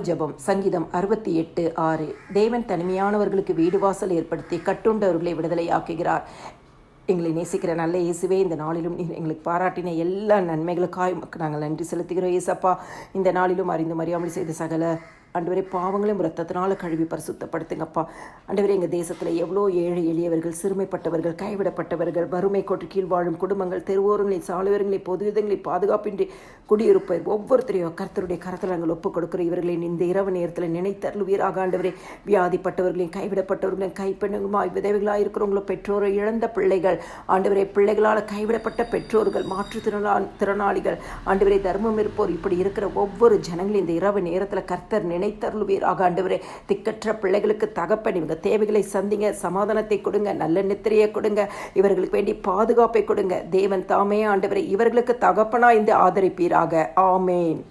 ஜெபம் சங்கீதம் 68:6. தேவன் தனிமையானவர்களுக்கு வீடு வாசல் ஏற்படுத்தி கட்டுண்டவர்களை விடுதலையாக்குகிறார். எங்களை நேசிக்கிற நல்ல இயேசுவே, இந்த நாளிலும் நீர் எங்களுக்கு பாராட்டின எல்லா நன்மைகளுக்காக நாங்கள் நன்றி செலுத்துகிறோம். இயேசப்பா, இந்த நாளிலும் அறிந்து அறியாமல் செய்த சகல ஆண்டவரே பாவங்களையும் ரத்தத்தினால கழுவி பரிசுத்தப்படுத்துங்கப்பா. ஆண்டவரே, எங்கள் தேசத்தில் எவ்வளோ ஏழை எளியவர்கள், சிறுமைப்பட்டவர்கள், கைவிடப்பட்டவர்கள், வறுமை கோட்டு கீழ் வாழும் குடும்பங்கள், தெருவோரங்களில், சாலையோரங்களை, பொது விதங்களில் பாதுகாப்பின்றி குடியிருப்பர் ஒவ்வொருத்தரையும் கர்த்தருடைய கரத்தில் நாங்கள் ஒப்புக் கொடுக்கிறோம். இவர்களின் இந்த இரவு நேரத்தில் நினைத்தருளுவீராக. ஆண்டவரே, வியாதிப்பட்டவர்களையும் கைவிடப்பட்டவர்களையும் கைப்பெண்ணுமாய் விதவைகளாக இருக்கிறவங்களும் பெற்றோரை இழந்த பிள்ளைகள், ஆண்டவரே பிள்ளைகளால் கைவிடப்பட்ட பெற்றோர்கள், மாற்றுத்திறனாளிகள், ஆண்டவரே தர்மம் இருப்போர், இப்படி இருக்கிற ஒவ்வொரு ஜனங்களும் இந்த இரவு நேரத்தில் கர்த்தர் நினைத்தருளுவீராக. ஆண்டவரே, திக்கற்ற பிள்ளைகளுக்கு தகப்பன் இவங்க தேவைகளை சந்திங்க, சமாதானத்தை கொடுங்க, நல்ல நித்திரையை கொடுங்க, இவர்களுக்கு வேண்டி பாதுகாப்பை கொடுங்க. தேவன் தாமே ஆண்டவரே இவர்களுக்கு தகப்பனா இந்த ஆதரிப்பீராக. ஆமேன்.